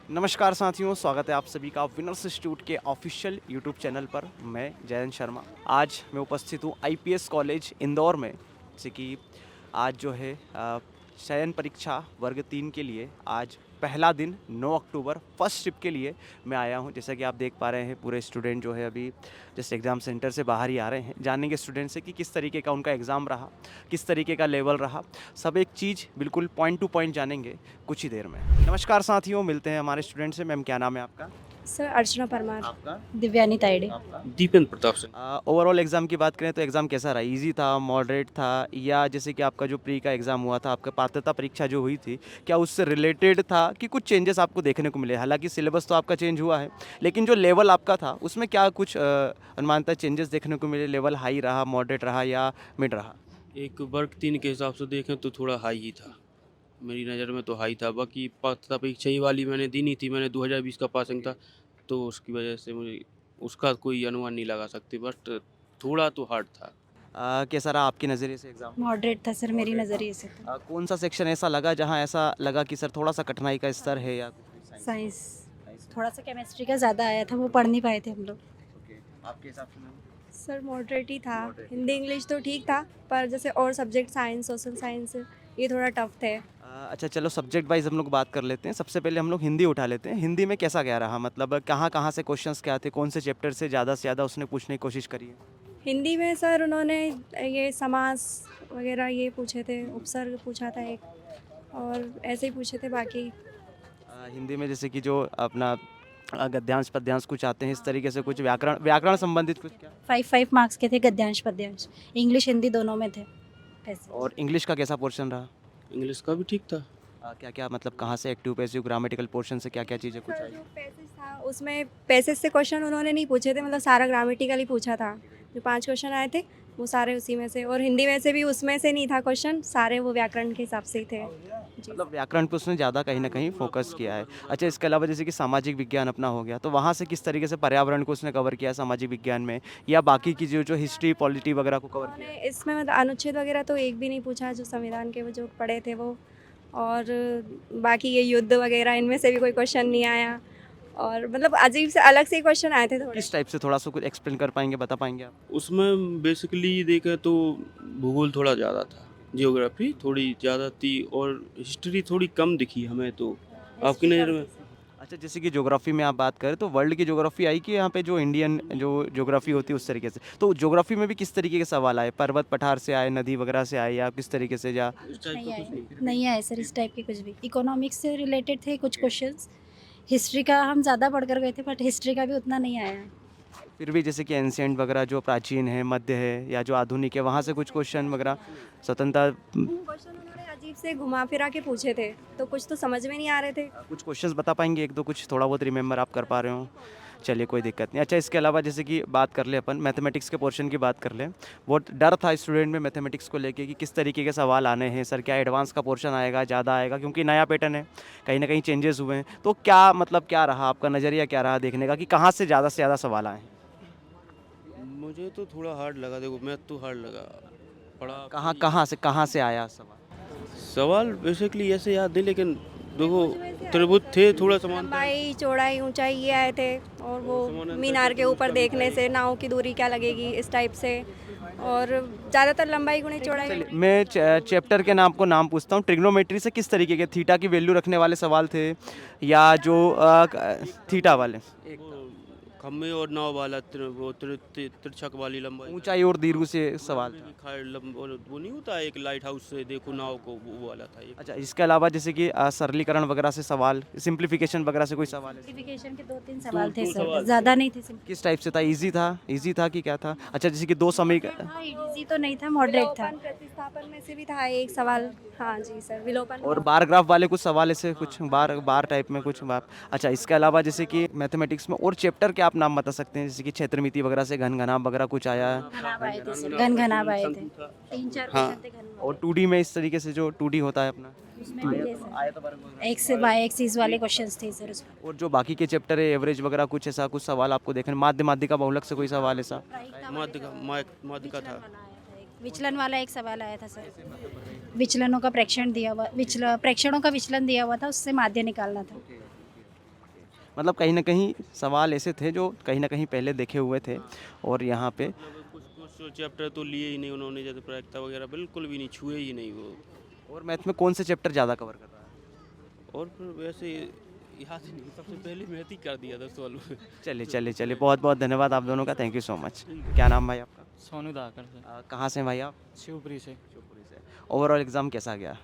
नमस्कार साथियों, स्वागत है आप सभी का विनर्स इंस्टीट्यूट के ऑफिशियल यूट्यूब चैनल पर। मैं जयंत शर्मा। आज मैं उपस्थित हूँ आईपीएस कॉलेज इंदौर में, जैसे कि आज जो है चयन परीक्षा वर्ग 3 के लिए आज पहला दिन 9 अक्टूबर फर्स्ट शिफ्ट के लिए मैं आया हूँ। जैसा कि आप देख पा रहे हैं, पूरे स्टूडेंट जो है अभी जैसे एग्ज़ाम सेंटर से बाहर ही आ रहे हैं। जानेंगे स्टूडेंट से कि किस तरीके का उनका एग्ज़ाम रहा, किस तरीके का लेवल रहा। सब एक चीज़ बिल्कुल पॉइंट टू पॉइंट जानेंगे कुछ ही देर में। नमस्कार साथियों, मिलते हैं हमारे स्टूडेंट से। मैम, क्या नाम है आपका? सर अर्चना परमार। आपका? दिव्यानी ताइडे। आपका? दीपेंद्र प्रताप सिंह। ओवरऑल एग्ज़ाम की बात करें तो एग्ज़ाम कैसा रहा? ईज़ी था, मॉडरेट था, या जैसे कि आपका जो प्री का एग्ज़ाम हुआ था, आपका पात्रता परीक्षा जो हुई थी, क्या उससे रिलेटेड था कि कुछ चेंजेस आपको देखने को मिले? हालाँकि सिलेबस तो आपका चेंज हुआ है, लेकिन जो लेवल आपका था उसमें क्या कुछ अनुमानतः चेंजेस देखने को मिले? लेवल हाई रहा, मॉडरेट रहा या मिड रहा? एक वर्ग 3 के हिसाब से देखें तो थोड़ा हाई ही था। मेरी नज़र में तो हाई था। बाकी पात्रता परीक्षा ही वाली मैंने दी नहीं थी। मैंने 2020 का पासिंग था, तो उसकी वजह से मुझे उसका कोई अनुमान नहीं लगा सकते, बट थोड़ा तो हार्ड था। कैसा रहा आपके नज़रिए से एग्ज़ाम? मॉडरेट था सर मेरी नज़रिए से तो। कौन सा सेक्शन ऐसा लगा जहाँ ऐसा लगा कि सर थोड़ा सा कठिनाई का स्तर है, या कुछ भी? साइंस। साइंस। थोड़ा सा केमिस्ट्री का ज़्यादा आया था, वो पढ़ नहीं पाए थे हम लोग। ओके, आपके हिसाब से मैम? सर मॉडरेट ही था। Moderate। हिंदी इंग्लिश तो ठीक था, पर जैसे और सब्जेक्ट साइंस सोशल साइंस ये थोड़ा टफ थे। अच्छा, चलो सब्जेक्ट वाइज हम लोग बात कर लेते हैं। सबसे पहले हम लोग हिंदी उठा लेते हैं। हिंदी में कैसा क्या रहा? मतलब कहाँ कहाँ से क्वेश्चंस क्या थे, कौन से चैप्टर से ज़्यादा उसने पूछने की कोशिश करी है? हिंदी में सर उन्होंने ये समास वगैरह ये पूछे थे, उपसर्ग पूछा था एक, और ऐसे ही पूछे थे बाकी। हिंदी में जैसे कि जो अपना गद्यांश पद्यांश कुछ आते हैं, इस तरीके से कुछ व्याकरण व्याकरण संबंधित कुछ क्या? 5 मार्क्स के थे गद्यांश पद्यांश। इंग्लिश हिंदी दोनों में थे ऐसे। और इंग्लिश का कैसा पोर्शन रहा? इंग्लिश का भी ठीक था। क्या क्या मतलब कहाँ से एक्टिव पैसिव ग्रामेटिकल पोर्शन से क्या क्या चीज़ें कुछ सर आई? जो पैसेज था उसमें पैसेज से क्वेश्चन उन्होंने नहीं पूछे थे, मतलब सारा ग्रामेटिकल ही पूछा था। जो 5 क्वेश्चन आए थे वो सारे उसी में से, और हिंदी में से भी उसमें से नहीं था क्वेश्चन, सारे वो व्याकरण के हिसाब से ही थे जी। मतलब व्याकरण पे उसने ज़्यादा कहीं ना कहीं फोकस किया है। अच्छा, इसके अलावा जैसे कि सामाजिक विज्ञान अपना हो गया, तो वहाँ से किस तरीके से पर्यावरण को उसने कवर किया सामाजिक विज्ञान में, या बाकी की जो जो हिस्ट्री पॉलिटी वगैरह को कवर किया? उन्होंने इसमें मतलब अनुच्छेद वगैरह तो एक भी नहीं पूछा, जो संविधान के वो जो पढ़े थे वो, और बाकी ये युद्ध वगैरह इनमें से भी कोई क्वेश्चन नहीं आया, और मतलब अजीब से अलग से क्वेश्चन आए थे थोड़े। किस टाइप से, थोड़ा सा कुछ एक्सप्लेन कर पाएंगे, बता पाएंगे आप? उसमें बेसिकली देखें तो भूगोल थोड़ा ज़्यादा था, जियोग्राफी थोड़ी ज़्यादा थी, और हिस्ट्री थोड़ी कम दिखी हमें तो। आपकी नज़र में? अच्छा, जैसे कि ज्योग्राफी में आप बात करें तो वर्ल्ड की ज्योग्राफी आई कि यहाँ पे जो इंडियन जो ज्योग्राफी होती है उस तरीके से, तो ज्योग्राफी में भी किस तरीके के सवाल आए? पर्वत पठार से आए, नदी वगैरह से आए, या किस तरीके से? या इस टाइप नहीं का कुछ आए, नहीं। नहीं आए सर इस टाइप के कुछ भी। इकोनॉमिक्स से रिलेटेड थे कुछ क्वेश्चंस। हिस्ट्री का हम ज़्यादा पढ़ कर गए थे, बट हिस्ट्री का भी उतना नहीं आया। फिर भी जैसे कि एंशियंट वगैरह जो प्राचीन है, मध्य है, या जो आधुनिक है, वहाँ से कुछ क्वेश्चन वगैरह स्वतंत्रता? क्वेश्चन उन्होंने अजीब से घुमा फिरा के पूछे थे, तो कुछ तो समझ में नहीं आ रहे थे। कुछ क्वेश्चंस बता पाएंगे, एक दो कुछ थोड़ा बहुत रिमेंबर आप कर पा रहे हो? चलिए, कोई दिक्कत नहीं। अच्छा, इसके अलावा जैसे कि बात कर ले अपन मैथमेटिक्स के पोर्शन की बात कर लें। बहुत डर था स्टूडेंट में मैथमेटिक्स को लेके कि किस तरीके के सवाल आने हैं सर, क्या एडवांस का पोर्शन आएगा, ज़्यादा आएगा, क्योंकि नया पैटर्न है, कहीं ना कहीं चेंजेस हुए हैं। तो क्या मतलब क्या रहा आपका नज़रिया, क्या रहा देखने का कि कहाँ से ज़्यादा सवाल आए हैं? मुझे तो थोड़ा हार्ड लगा, देखो मैथ तो हार्ड लगा पढ़ा। कहाँ से आया सवाल? सवाल बेसिकली ऐसे याद नहीं, लेकिन देखो त्रिभुज थे, थोड़ा समानता। लंबाई चौड़ाई ऊंचाई ये आए थे, और वो समानांतर मीनार के त्रिभुज ऊपर का देखने भी से नाव की दूरी क्या लगेगी, इस टाइप से, और ज़्यादातर लंबाई गुणे चौड़ाई। चलिए, मैं चैप्टर के नाम को नाम पूछता हूँ। ट्रिग्नोमेट्री से किस तरीके के थीटा की वैल्यू रखने वाले सवाल थे, या जो थीटा वाले? वो खम्बे और नाव वाला तिरछक वाली लंबाई ऊंचाई और दीर्घ से सवाल था। वो नहीं होता एक लाइट हाउस से देखो नाव को, वो वाला था एक। अच्छा, इसके अलावा जैसे कि सरलीकरण वगैरह से सवाल, सिंप्लीफिकेशन वगैरह से कोई सवाल है? सिम्प्लीफिकेशन के 2-3 सवाल थे दो सर, सवाल ज़्यादा नहीं थे। किस टाइप से था? इजी था कि क्या था? अच्छा, जैसे कि दो समीकरण। हाँ, इजी तो नहीं था, मॉडरेट था। विलोपन प्रतिस्थापन में से भी था एक सवाल। हाँ जी सर, विलोपन। और बार ग्राफ वाले कुछ सवाल ऐसे, कुछ बार बार टाइप में कुछ बार। अच्छा, इसके अलावा जैसे कि मैथमेटिक्स में और चैप्टर के आप नाम बता सकते हैं, जैसे कि क्षेत्रमिति वगैरह से घन घनाभ वगैरह कुछ आया है? घनाभ आए थे सर, घन घनाभ आए थे। 3-4 हाँ। क्वेश्चन थे घन घनाभ। और 2D में इस तरीके से जो 2D होता है अपना, उसमें भी थे सर। एक्स से वाई एक्सिस वाले क्वेश्चंस थे सर उसमें। और जो बाकी के चैप्टर है एवरेज वगैरह कुछ ऐसा कुछ सवाल आपको देखने, माध्यिका बहुलक से कोई सवाल ऐसा? माध्यिका था। विचलन वाला एक सवाल आया था सर। विचलनों का प्रेक्षण दिया हुआ, प्रेक्षणों का विचलन दिया हुआ था, उससे माध्य निकालना था। मतलब कहीं ना कहीं सवाल ऐसे थे जो कहीं ना कहीं पहले देखे हुए थे और यहाँ पे मतलब कुछ कुछ चैप्टर तो लिए ही नहीं उन्होंने, जैसे प्रायिकता वगैरह बिल्कुल भी नहीं छुए ही नहीं वो। और मैथ में कौन से चैप्टर ज़्यादा कवर कर रहा है? और फिर वैसे याद ही नहीं, सबसे पहले मैथ ही कर दिया था सॉल्व। चलिए चलिए चलिए, बहुत बहुत धन्यवाद आप दोनों का, थैंक यू सो मच। क्या नाम भाई आपका? सोनू दाकर से, कहाँ से हैं भाई आप? शिवपुरी से। शिवपुरी से। ओवरऑल एग्ज़ाम कैसा गया?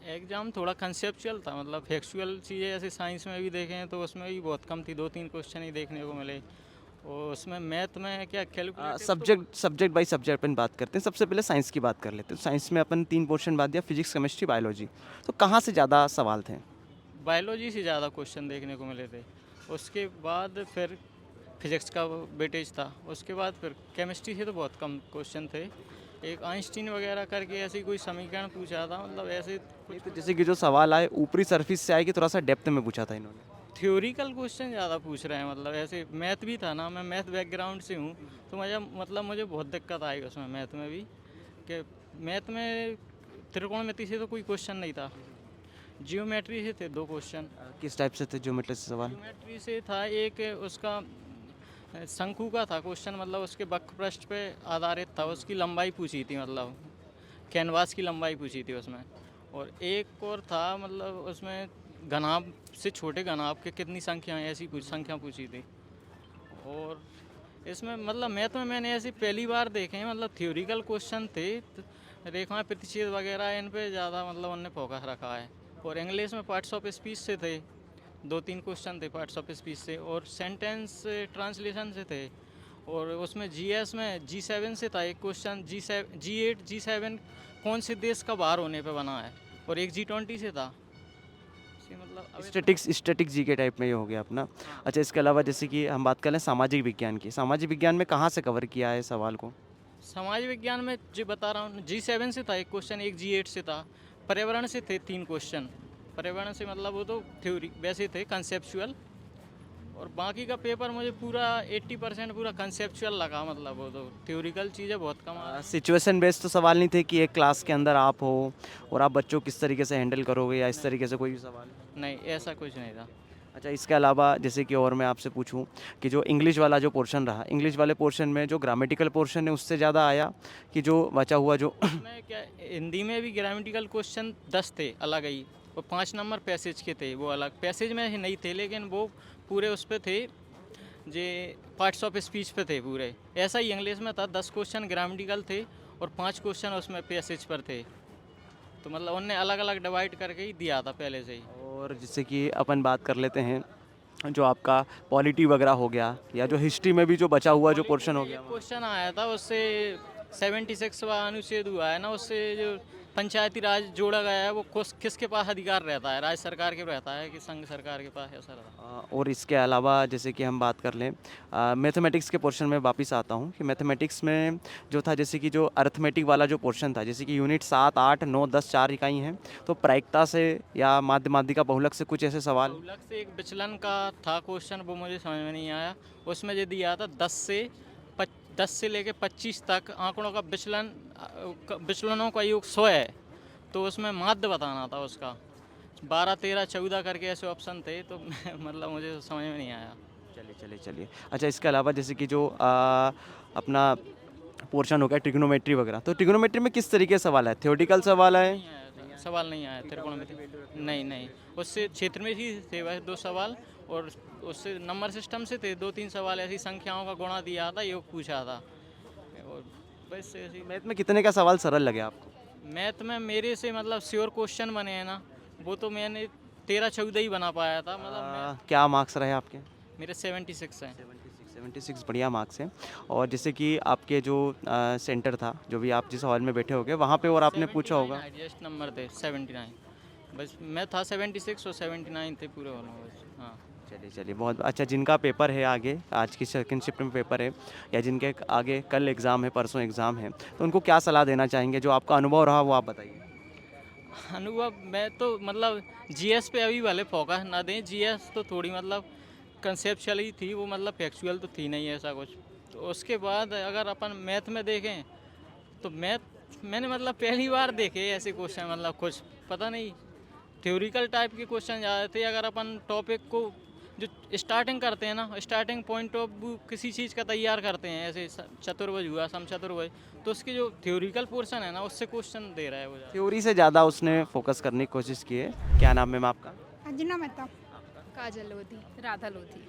एग्ज़ाम थोड़ा कंसेप्चुअल था, मतलब फैक्चुअल चीज़ें ऐसे साइंस में भी देखें तो उसमें भी बहुत कम थी, 2-3 क्वेश्चन ही देखने को मिले। और उसमें मैथ में क्या कैलकुलेटर सब्जेक्ट बाई सब्जेक्ट अपन बात करते हैं। सबसे पहले साइंस की बात कर लेते हैं। साइंस में अपन 3 पोर्शन बात दिया, फिजिक्स, केमिस्ट्री, बायोलॉजी। तो कहाँ से ज़्यादा सवाल थे? बायोलॉजी से ज़्यादा क्वेश्चन देखने को मिले थे। उसके बाद फिर फिजिक्स का वेटेज था। उसके बाद फिर केमिस्ट्री से तो बहुत कम क्वेश्चन थे। एक आइंस्टीन वगैरह करके ऐसी कोई समीकरण पूछा था, मतलब ऐसे नहीं तो जैसे कि जो सवाल आए ऊपरी सरफेस से आए कि थोड़ा सा डेप्थ में पूछा था इन्होंने? थ्योरिकल क्वेश्चन ज़्यादा पूछ रहे हैं। मतलब ऐसे मैथ भी था ना, मैं मैथ बैकग्राउंड से हूँ, तो मुझे बहुत दिक्कत आई उसमें मैथ में भी, कि मैथ में त्रिकोणमिति से तो कोई क्वेश्चन नहीं था, जियोमेट्री से थे 2 क्वेश्चन। किस टाइप से थे ज्योमेट्री से सवाल? जियोमेट्री से था एक उसका शंकु का था क्वेश्चन, मतलब उसके वक्रपृष्ठ पे आधारित था, उसकी लंबाई पूछी थी, मतलब कैनवास की लंबाई पूछी थी उसमें। और एक और था, मतलब उसमें घनाभ से छोटे घनाभ के कितनी संख्याएं, ऐसी कुछ संख्या पूछी थी। और इसमें मतलब मैथ में मैंने ऐसी पहली बार देखे हैं, मतलब थ्योरिकल क्वेश्चन थे, रेखाएं प्रतिच्छेद वगैरह इन पे ज़्यादा मतलब उनने फोकस रखा है। और इंग्लिश में पार्ट्स ऑफ स्पीच से थे, 2-3 क्वेश्चन थे पार्ट्स ऑफ स्पीच से, और सेंटेंस ट्रांसलेशन से थे। और उसमें जीएस में G7 से था एक क्वेश्चन, G8 G7 कौन से देश का बाहर होने पे बना है, और एक G20 से था। मतलब स्टैटिक जी के टाइप में ये हो गया अपना। अच्छा, इसके अलावा जैसे कि हम बात करें सामाजिक विज्ञान की, सामाजिक विज्ञान में कहाँ से कवर किया है सवाल को? समाज विज्ञान में जो बता रहा हूँ, G7 से था एक क्वेश्चन, एक G8 से था। पर्यावरण से थे 3 क्वेश्चन। पर्यावरण से मतलब वो तो थ्योरी वैसे थे कंसेप्चुअल, और बाकी का पेपर मुझे पूरा 80% पूरा कंसेप्चुअल लगा, मतलब वो तो थ्योरिकल चीज़ें बहुत कम आ। सिचुएशन बेस्ड तो सवाल नहीं थे कि एक क्लास के अंदर आप हो और आप बच्चों को किस तरीके से हैंडल करोगे या इस तरीके से कोई भी सवाल? नहीं, ऐसा कुछ नहीं था। अच्छा, इसके अलावा जैसे कि और मैं आपसे पूछूं कि जो इंग्लिश वाला जो पोर्शन रहा, इंग्लिश वाले पोर्शन में जो ग्रामेटिकल पोर्शन है उससे ज़्यादा आया कि जो बचा हुआ जो मैं क्या, हिंदी में भी ग्रामेटिकल क्वेश्चन 10 थे अलग ही, और 5 नंबर पैसेज के थे, वो अलग पैसेज में ही नहीं थे, लेकिन वो पूरे उस पे थे, जे पार्ट्स ऑफ स्पीच पे थे पूरे। ऐसा ही इंग्लिश में था, 10 क्वेश्चन ग्रामेटिकल थे और 5 क्वेश्चन उसमें पैसेज पर थे। तो मतलब उनने अलग अलग डिवाइड करके ही दिया था पहले से ही। और जैसे कि अपन बात कर लेते हैं जो आपका पॉलिटी वगैरह हो गया या जो हिस्ट्री में भी जो बचा हुआ जो पोर्शन हो गया। क्वेश्चन आया था उससे 76वां अनुच्छेद हुआ है ना, उससे जो पंचायती राज जोड़ा गया है, वो किसके पास अधिकार रहता है, राज्य सरकार के रहता है कि संघ सरकार के पास, ऐसा रहता है। और इसके अलावा जैसे कि हम बात कर लें मैथमेटिक्स के पोर्शन में वापस आता हूँ कि मैथमेटिक्स में जो था, जैसे कि जो अर्थमेटिक वाला जो पोर्शन था, जैसे कि यूनिट 7, 8, 9, 10 4 इकाई हैं, तो प्रायिकता से या माध्य माध्यिका बहुलक से कुछ ऐसे सवाल? बहुलक से एक विचलन का था क्वेश्चन, वो मुझे समझ में नहीं आया। उसमें जो दिया था 10 से लेके 25 तक आंकड़ों का विचलनों का योग 100 है, तो उसमें माध्य बताना था उसका। 12, 13, 14 करके ऐसे ऑप्शन थे, तो मतलब मुझे समझ में नहीं आया। चलिए। अच्छा, इसके अलावा जैसे कि जो अपना पोर्शन हो गया ट्रिग्नोमेट्री वगैरह, तो ट्रिग्नोमेट्री में किस तरीके से सवाल है? थ्योरेटिकल सवाल है? नहीं आया था, सवाल नहीं आया त्रिकोणमिति। नहीं, उससे क्षेत्र में ही थे वैसे 2 सवाल, और उससे नंबर सिस्टम से थे 2-3 सवाल, ऐसी संख्याओं का गुणा दिया था, योग पूछा था। और बस ऐसी मैथ में कितने का सवाल सरल लगे आपको? मैथ में मेरे से मतलब श्योर क्वेश्चन बने हैं ना, वो तो मैंने 13-14 ही बना पाया था, मतलब क्या मार्क्स रहे आपके? मेरे 76 हैं। 76 बढ़िया मार्क्स हैं। और जैसे कि आपके जो सेंटर था, जो भी आप जिस हॉल में बैठे होगे वहाँ पे, और आपने पूछा होगा? हाईएस्ट नंबर थे 79, बस मैं था 76 और 79 थे पूरे हॉल में बस। हाँ, चलिए बहुत अच्छा। जिनका पेपर है आगे, आज की सेकंड शिफ्ट में पेपर है, या जिनके आगे कल एग्ज़ाम है, परसों एग्ज़ाम है, तो उनको क्या सलाह देना चाहेंगे? जो आपका अनुभव रहा वो आप बताइए। अनुभव मैं तो मतलब जीएस पे अभी भले फोकस ना दें, जीएस तो थोड़ी मतलब कंसेप्चुअल ही थी, वो मतलब फैक्चुअल तो थी नहीं ऐसा कुछ। तो उसके बाद अगर अपन मैथ में देखें, तो मैथ मैंने मतलब पहली बार देखे ऐसे क्वेश्चन, मतलब कुछ पता नहीं, थ्योरिकल टाइप के क्वेश्चन ज़्यादा थे। अगर अपन टॉपिक को जो स्टार्टिंग करते हैं ना, स्टार्टिंग पॉइंट ऑफ व्यू किसी चीज़ का तैयार करते हैं, ऐसे चतुर्भुज हुआ, समचतुर्भुज, तो उसकी जो थ्योरिकल पोर्शन है ना, उससे क्वेश्चन दे रहा है वो ज़्यादा। थ्योरी से ज़्यादा उसने फोकस करने की कोशिश की है। क्या नाम है मैम आपका? अंजना मेहता। काजल लोधी, राधा लोधी।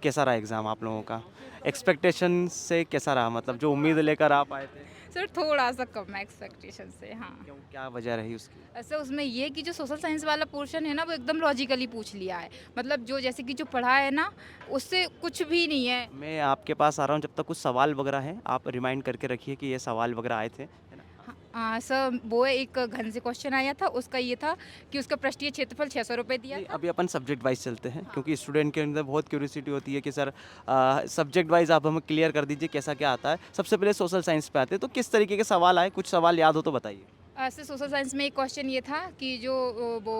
कैसा रहा एग्ज़ाम आप लोगों का? एक्सपेक्टेशन से कैसा रहा, मतलब जो उम्मीद लेकर आप आए थे? सर थोड़ा सा कम है एक्सपेक्टेशन से, हाँ। क्यों, क्या वजह रही उसकी? ऐसे उसमें ये कि जो सोशल साइंस वाला पोर्शन है ना, वो एकदम लॉजिकली पूछ लिया है। मतलब जो जैसे कि जो पढ़ा है ना, उससे कुछ भी नहीं है। मैं आपके पास आ रहा हूँ, जब तक कुछ सवाल वगैरह हैं आप रिमाइंड करके रखिए कि ये सवाल वगैरह आए थे, है ना? सर वो एक घन से क्वेश्चन आया था, उसका ये था कि उसका पृष्ठीय क्षेत्रफल 600 रुपये दिया नहीं, था। अभी अपन सब्जेक्ट वाइज चलते हैं, क्योंकि स्टूडेंट के अंदर बहुत क्यूरियोसिटी होती है कि सर सब्जेक्ट वाइज आप हमें क्लियर कर दीजिए कैसा क्या आता है। सबसे पहले सोशल साइंस पे आते हैं, तो किस तरीके के सवाल आए, कुछ सवाल याद हो तो बताइए। सर सोशल साइंस में एक क्वेश्चन ये था कि जो वो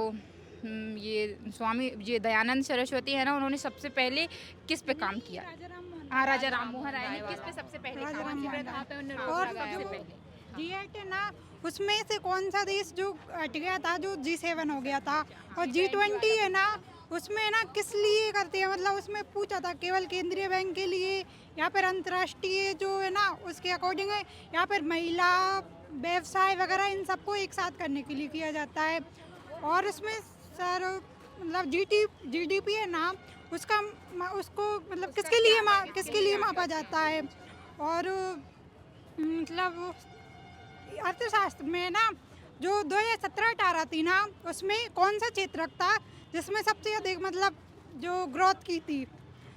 ये स्वामी ये दयानंद सरस्वती है ना, उन्होंने सबसे पहले किस पे काम किया? राजा राम मोहन राय ने किस पे सबसे पहले राजा काम राम किया? मोहन राय। कहाँ पे उन्होंने और रोक लगाया जो सबसे पहले? G8 है ना, उसमें से कौन सा देश जो हट गया था, जो G7 हो गया था, और G20 है ना, उसमें ना किस लिए करते हैं, मतलब उसमें पूछा था केवल केंद्रीय बैंक के लिए या फिर अंतर्राष्ट्रीय जो है ना उसके अकॉर्डिंग है, या फिर महिला व्यवसाय वगैरह इन सबको एक साथ करने के लिए किया जाता है। और उसमें सर मतलब GDP है ना, उसको मतलब किसके लिए मापा जाता है। और मतलब अर्थशास्त्र में ना जो 2017-18 थी ना, उसमें कौन सा क्षेत्र था जिसमें सबसे अधिक मतलब जो ग्रोथ की थी,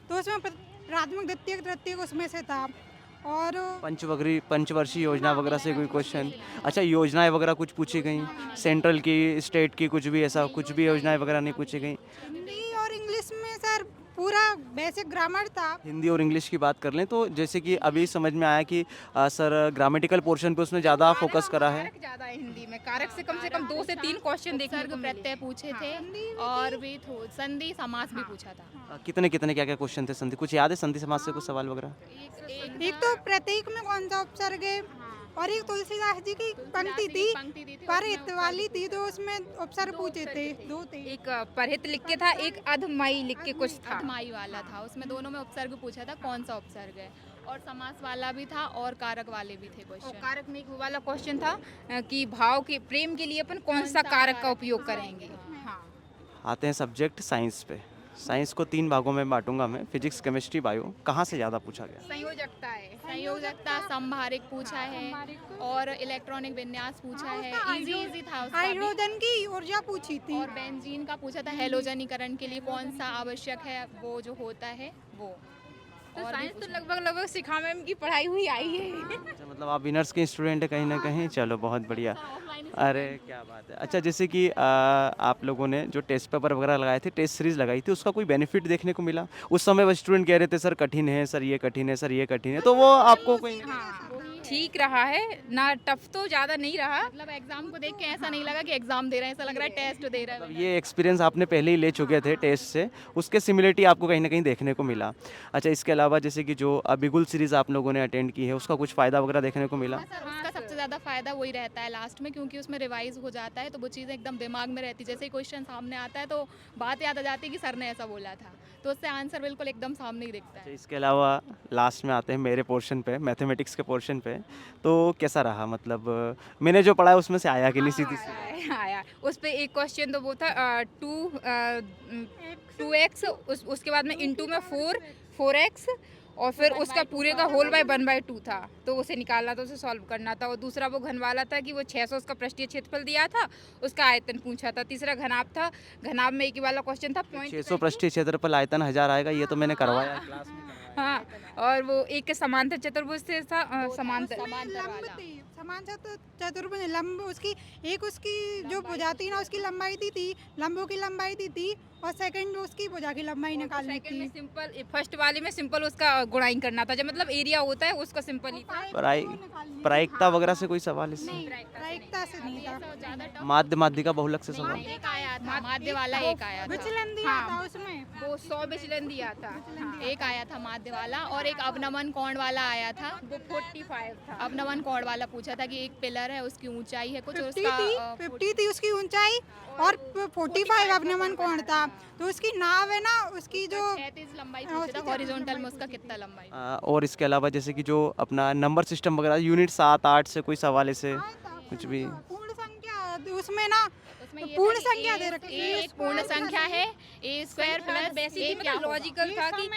तो उसमें प्राथमिक द्वितीयक तृतीयक उसमें से था। और पंचवर्षीय योजना वगैरह से कोई क्वेश्चन? अच्छा, योजनाएं वगैरह कुछ पूछी गई, सेंट्रल की, स्टेट की, कुछ भी ऐसा कुछ भी योजनाएं वगैरह नहीं पूछी गई? हिंदी और इंग्लिश में सर पूरा बेसिक ग्रामर था। हिंदी और इंग्लिश की बात कर लें तो जैसे कि अभी समझ में आया कि सर ग्रामेटिकल पोर्शन पे उसने ज़्यादा फोकस करा है। कारक ज्यादा है हिंदी में, कारक से कम 2 से 3 क्वेश्चन देखने उपसर्ग को मिले। प्रत्यय पूछे थे और भी संधि समास भी पूछा था। कितने कितने क्या क्या क्वेश्चन थे संधि, कुछ याद है संधि समाज से कुछ सवाल वगैरह? एक तो प्रतीक में कौन सा उपसर्ग है, और एक तुलसीदास जी की पंक्ति थी परहित वाली थी, तो उसमें उपसर्ग पूछे थे, 2 थे। एक परहित लिख के था, एक अधमई लिख के कुछ था। अधमाई वाला था, उसमें दोनों में उपसर्ग पूछा था कौन सा उपसर्ग है, और समास वाला भी था और कारक वाले भी थे और क्वेश्चन। कारक में एक वो वाला क्वेश्चन था कि भाव के प्रेम के लिए अपन कौन सा कारक का उपयोग करेंगे। हाँ। आते हैं सब्जेक्ट साइंस पे। साइंस को 3 भागों में बांटूंगा मैं, फिजिक्स, केमिस्ट्री, बायो। कहाँ से ज़्यादा पूछा गया? संयोजकता है, संयोजकता, संभारिक पूछा है और इलेक्ट्रॉनिक विन्यास पूछा है। इजी था उसका भी। हाइड्रोजन की ऊर्जा पूछी थी। और बेंजीन का पूछा था, हेलोजनीकरण के लिए कौन सा आवश्यक है, वो जो होता है वो। तो और भी साइंस तो पूछा। लगभग सिखा मैम की पढ़ाई हुई आई है। अच्छा, मतलब आप विनर्स के स्टूडेंट हैं कहीं ना कहीं। चलो बहुत बढ़िया, अरे क्या बात है। अच्छा, जैसे कि आप लोगों ने जो टेस्ट पेपर वगैरह लगाए थे, टेस्ट सीरीज लगाई थी, उसका कोई बेनिफिट देखने को मिला? उस समय वो स्टूडेंट कह रहे थे सर कठिन है, सर ये कठिन है, सर ये कठिन है, तो वो आपको कोई? हाँ, ठीक रहा है ना, टफ तो ज़्यादा नहीं रहा। मतलब एग्जाम को देख के ऐसा नहीं लगा कि एग्जाम दे रहे हैं, ऐसा लग रहा है टेस्ट दे रहे मतलब हैं। ये एक्सपीरियंस आपने पहले ही ले चुके थे टेस्ट से, उसके सिमिलरिटी आपको कहीं ना कहीं देखने को मिला। अच्छा, इसके अलावा जैसे कि जो बिगुल सीरीज़ आप लोगों ने अटेंड की है, उसका कुछ फ़ायदा वगैरह देखने को मिला? सर उसका सबसे ज़्यादा फ़ायदा वही रहता है लास्ट में, क्योंकि उसमें रिवाइज हो जाता है, तो वो चीज़ें एकदम दिमाग में रहती है। जैसे ही क्वेश्चन सामने आता है तो बात याद आ जाती है कि सर ने ऐसा बोला था, तो उससे आंसर बिल्कुल एकदम सामने ही दिखता अच्छा, है। इसके अलावा लास्ट में आते हैं मेरे पोर्शन पे, मैथमेटिक्स के पोर्शन पे। तो कैसा रहा, मतलब मैंने जो पढ़ा है उसमें से आया कि नहीं सीधी सी? आया उस पे एक क्वेश्चन तो वो था 2x, उसके बाद में इंटू में 4x, और फिर उसका पूरे का होल बाय 1/2 था, तो उसे निकालना था, उसे सॉल्व करना था। और दूसरा वो घन वाला था कि वो 600 उसका पृष्ठीय क्षेत्रफल दिया था, उसका आयतन पूछा था। तीसरा घनाभ था, घनाभ में एक ही वाला क्वेश्चन था, 600 पृष्ठीय क्षेत्रफल, आयतन 1000 आएगा, ये तो मैंने करवाया है क्लास में। हाँ, और वो एक के समांतर चतुर्भुज से था, समांतर समान चतुर्भुज लंब, उसकी जो भुजा थी ना, उसकी लंबाई थी लंबों की लंबाई थी, और सेकंड उसकी भुजा की लंबाई निकालनी सेकंड में थी। सिंपल, फर्स्ट वाले में सिंपल उसका गुणाइन करना था, जब मतलब एरिया होता है उसका सिंपल ही था। प्रायिकता वगैरह से कोई सवाल इससे? प्रायिकता से नहीं था। माध्य माध्यिका बहुलक से सवाल? एक आया था माध्य वाला, एक आया था, विचलन दिया था उसमें, वो 100 विचलन दिया था। हाँ, एक आया था माध्य वाला, और एक अवनमन कोण वाला आया था। वो 45 था। अवनमन कोण वाला पूछा पूछा था कि एक पिलर है उसकी ऊंचाई है कुछ और 50 उसका थी 50 थी उसकी ऊंचाई और 45 अपने मन कोण था। तो उसकी नाव है ना, उसकी जो 36 लंबाई पूछा था हॉरिजॉन्टल में उसका कितना लंबाई। और इसके अलावा जैसे कि जो अपना नंबर सिस्टम वगैरह यूनिट 7-8 से कोई सवाल ऐसे कुछ भी। पूर्ण संख्या उसमें ना उसमें ये पूर्ण था कि संख्या दे रखी है। एक पूर्ण संख्या है ए स्क्वायर प्लस बेसिकली क्या मतलब लॉजिकल था कि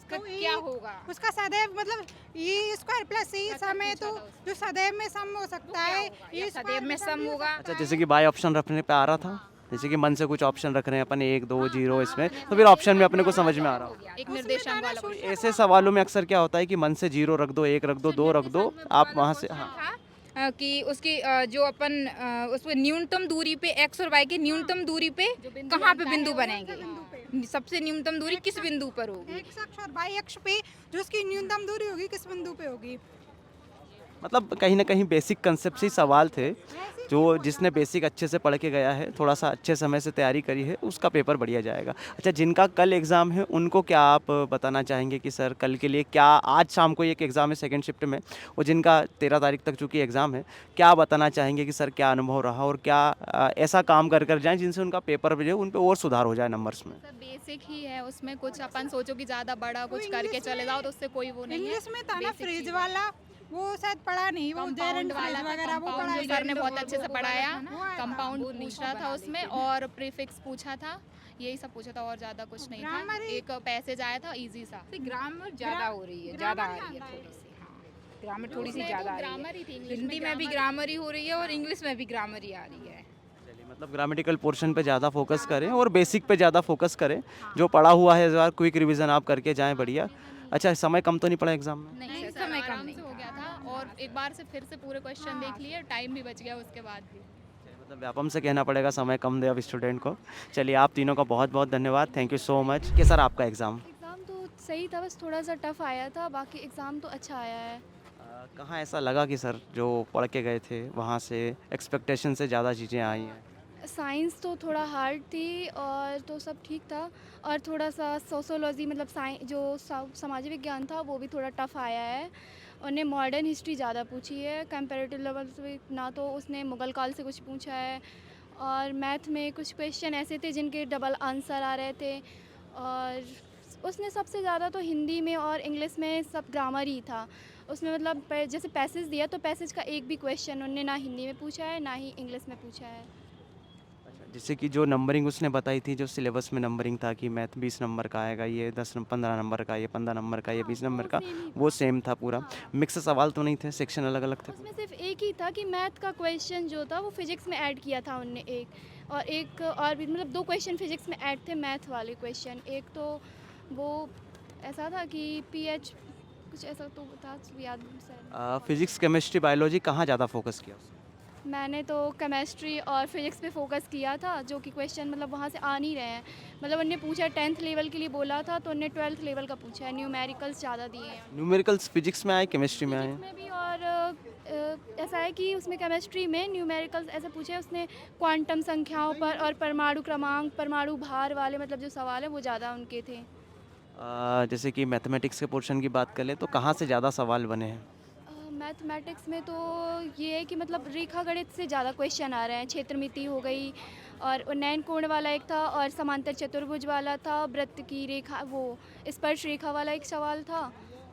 तो क्या होगा। उसका सदैव मतलब ये स्क्वायर प्लस सी समय तो जो सदैव में सम हो सकता है ये सदैव में सम होगा। अच्छा, जैसे कि बाय ऑप्शन रखने पे आ रहा था, जैसे कि मन से कुछ ऑप्शन रख रहे हैं अपन 1 2 0 इसमें, तो फिर ऑप्शन में अपने को समझ में आ रहा हो। एक निर्देशांक वाला क्वेश्चन। ऐसे सवालों में अक्सर क्या होता है कि मन से 0 रख दो, 1 रख दो, 2 रख दो, आप वहाँ से हाँ था कि उसकी जो अपन उस पे न्यूनतम दूरी पे एक्स और वाई की न्यूनतम दूरी पे कहाँ पे बिंदु बनेंगे, सबसे न्यूनतम दूरी किस बिंदु पर होगी। एक्स अक्ष और वाई अक्ष पे जो उसकी न्यूनतम दूरी होगी किस बिंदु पे होगी। मतलब कहीं ना कहीं बेसिक कंसेप्ट से ही सवाल थे, जो जिसने बेसिक अच्छे से पढ़ के गया है, थोड़ा सा अच्छे समय से तैयारी करी है, उसका पेपर बढ़िया जाएगा। अच्छा, जिनका कल एग्ज़ाम है उनको क्या आप बताना चाहेंगे कि सर कल के लिए क्या, आज शाम को एक एग्ज़ाम है सेकंड शिफ्ट में, और जिनका 13 तारीख तक चूँकि एग्ज़ाम है, क्या बताना चाहेंगे कि सर क्या अनुभव रहा और क्या ऐसा काम कर जाएँ जिनसे उनका पेपर जो है उन पर और सुधार हो जाए नंबर्स में। सर बेसिक ही है उसमें, कुछ अपन सोचो कि ज़्यादा बड़ा कुछ करके चले जाओ तो उससे कोई वो नहीं है। इंग्लिश में था ना Basic फ्रेज चीज़ है। वाला, वो शायद पढ़ा नहीं, वो कंपाउंड जेरेंट वाला फ्रेज था, वगैरह वो कंपाउंड पढ़ा जो सर ने बहुत अच्छे से पढ़ाया, कंपाउंड वो नहीं पूछा था बना उसमें देते। और प्रीफिक्स पूछा था, यही सब पूछा था और ज़्यादा कुछ नहीं था। Grammar ही- एक पैसेज आया था इजी सा। ग्रामर ज्यादा हो रही है, ज्यादा आ रही है थोड़ी सी। हाँ, ग्रामर थोड़ी सी उसमें ज्यादा तो आ रही ग्रामर है। ही थी, इंग्लिश हिंदी में भी ग्रामर ही हो रही है और इंग्लिश में भी ग्रामर ही आ रही है। चलिए, मतलब ग्रामेटिकल पोर्शन पे ज़्यादा फोकस करें और बेसिक पे ज़्यादा फोकस करें, जो पढ़ा हुआ है इस बार क्विक रिवीजन आप करके जाएं, बढ़िया। अच्छा, समय कम तो नहीं पड़ा एग्ज़ाम में? नहीं सर, सर, समय कम आराम नहीं से हो गया था और एक बार से फिर से पूरे क्वेश्चन देख लिए, टाइम भी बच गया उसके बाद भी। मतलब व्यापम से कहना पड़ेगा समय कम दे अब स्टूडेंट को। चलिए, आप तीनों का बहुत बहुत धन्यवाद, थैंक यू सो मच। कि सर आपका एग्ज़ाम एग्ज़ाम तो सही था, बस थोड़ा सा टफ आया था, बाकी एग्ज़ाम तो अच्छा आया है। कहाँ ऐसा लगा कि सर जो पढ़ के गए थे वहाँ से एक्सपेक्टेशन से ज़्यादा चीज़ें आई हैं? साइंस तो थोड़ा हार्ड थी और तो सब ठीक था, और थोड़ा सा सोशोलॉजी मतलब जो सामाजिक विज्ञान था वो भी थोड़ा टफ आया है। उन्हें मॉडर्न हिस्ट्री ज़्यादा पूछी है कंपैरेटिव लेवल से, ना तो उसने मुग़ल काल से कुछ पूछा है, और मैथ में कुछ क्वेश्चन ऐसे थे जिनके डबल आंसर आ रहे थे, और उसने सबसे ज़्यादा तो हिंदी में और इंग्लिश में सब ग्रामर ही था उसमें। मतलब जैसे पैसेज दिया तो पैसेज का एक भी क्वेश्चन उन्होंने ना हिंदी में पूछा है ना ही इंग्लिश में पूछा है। अच्छा, जैसे कि जो नंबरिंग उसने बताई थी, जो सिलेबस में नंबरिंग था कि मैथ 20 नंबर का आएगा, ये 15 नंबर का, ये 15 नंबर का, ये 20 नंबर का, वो सेम था पूरा? मिक्स सवाल तो नहीं थे, सेक्शन अलग अलग थे? उसमें सिर्फ एक ही था कि मैथ का क्वेश्चन जो था वो फिजिक्स में ऐड किया था उनने एक और भी, मतलब 2 क्वेश्चन फिजिक्स में ऐड थे मैथ वाले क्वेश्चन। एक तो वो ऐसा था कि पीएच कुछ ऐसा तो था, याद नहीं। फिजिक्स, केमिस्ट्री, बायोलॉजी कहाँ ज़्यादा फोकस किया? मैंने तो केमिस्ट्री और फिजिक्स पे फोकस किया था, जो कि क्वेश्चन मतलब वहाँ से आ नहीं रहे हैं। मतलब उन्होंने पूछा 10th लेवल के लिए बोला था, तो उन्होंने 12th लेवल का पूछा है, न्यूमेरिकल्स ज़्यादा दिए हैं न्यूमेरिकल्स फिजिक्स में आए, केमिस्ट्री में आए? में भी। और ऐसा है कि उसमें केमिस्ट्री में न्यूमेरिकल्स ऐसा पूछा है उसने क्वांटम संख्याओं पर, और परमाणु क्रमांक, परमाणु भार वाले मतलब जो सवाल है वो ज़्यादा उनके थे। जैसे कि मैथमेटिक्स के पोर्शन की बात करें तो कहाँ से ज़्यादा सवाल बने हैं? मैथमेटिक्स में तो ये है कि मतलब रेखा गणित से ज़्यादा क्वेश्चन आ रहे हैं। क्षेत्रमिति हो गई, और उन्नयन कोण वाला एक था, और समांतर चतुर्भुज वाला था, वृत्त की रेखा, वो स्पर्श रेखा वाला एक सवाल था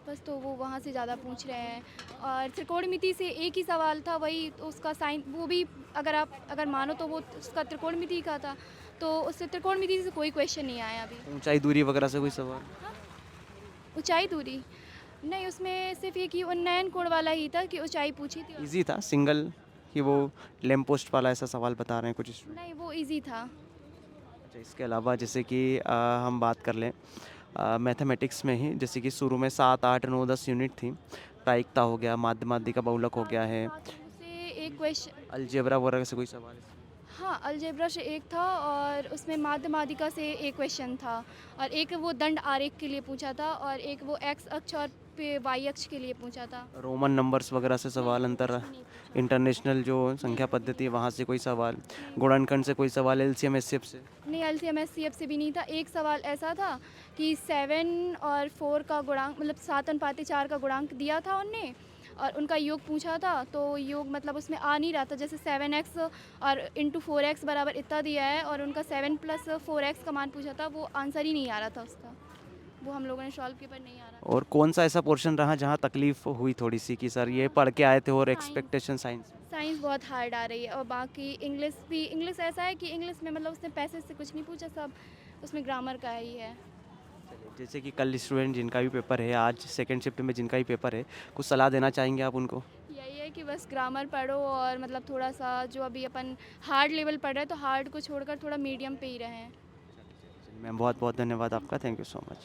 बस, तो वो वहाँ से ज़्यादा पूछ रहे हैं। और त्रिकोणमिति से एक ही सवाल था, वही उसका साइन, वो भी अगर मानो तो वो उसका त्रिकोणमिति का था, तो उससे त्रिकोणमिति से कोई क्वेश्चन नहीं आया अभी। ऊंचाई दूरी वगैरह से कोई सवाल? ऊंचाई दूरी नहीं, उसमें सिर्फ ये कि उन्नयन कोण वाला ही था कि ऊंचाई पूछी थी। इजी था, सिंगल कि वो लैम्प पोस्ट वाला ऐसा सवाल बता रहे हैं कुछ स्टूडेंट? नहीं, वो इजी था। अच्छा, इसके अलावा जैसे कि हम बात कर लें मैथमेटिक्स में ही, जैसे कि शुरू में 7, 8, 9, 10 यूनिट थी। प्रायिकता हो गया, माध्यमादिका बहुलक हो गया है, से एक क्वेश्चन, अलजेब्रा वगैरह से कोई सवाल? हाँ अलजेब्रा से एक था, और उसमें माध्यमादिका से एक क्वेश्चन था, और एक वो दंड आरेख के लिए पूछा था, और एक वो एक्स अक्ष और वाई अक्ष के लिए पूछा था। रोमन नंबर्स वगैरह से सवाल, इंटरनेशनल जो संख्या पद्धति है वहाँ से कोई सवाल, गुणनखंड से कोई सवाल, एलसीएम एचसीएफ से? नहीं, एलसीएम एचसीएफ से भी नहीं था। एक सवाल ऐसा था कि 7 और 4 का गुणांक, मतलब 7 अनुपात 4 का गुणांक दिया था उनने, और उनका योग पूछा था तो योग मतलब उसमें आ नहीं रहा था, जैसे 7x और इंटू 4x बराबर इतना दिया है और उनका 7 + 4x का मान पूछा था, वो आंसर ही नहीं आ रहा था उसका, वो हम लोगों ने सॉल्व किया पर नहीं आ रहा था। और कौन सा ऐसा पोर्शन रहा जहाँ तकलीफ हुई थोड़ी सी कि सर ये पढ़ के आए थे और साइंस। Expectation science? साइंस बहुत हार्ड आ रही है और बाकी इंग्लिश भी, इंग्लिश ऐसा है कि इंग्लिश में मतलब उसने पैसेज से कुछ नहीं पूछा, सब उसमें ग्रामर का ही है। जैसे कि कल स्टूडेंट जिनका भी पेपर है, आज सेकंड शिफ्ट में जिनका भी पेपर है, कुछ सलाह देना चाहेंगे आप उनको? यही है कि बस ग्रामर पढ़ो और मतलब थोड़ा सा जो अभी अपन हार्ड लेवल पढ़ रहे हैं तो हार्ड को छोड़कर थोड़ा मीडियम पे ही रहें। मैम बहुत बहुत धन्यवाद आपका, थैंक यू सो मच।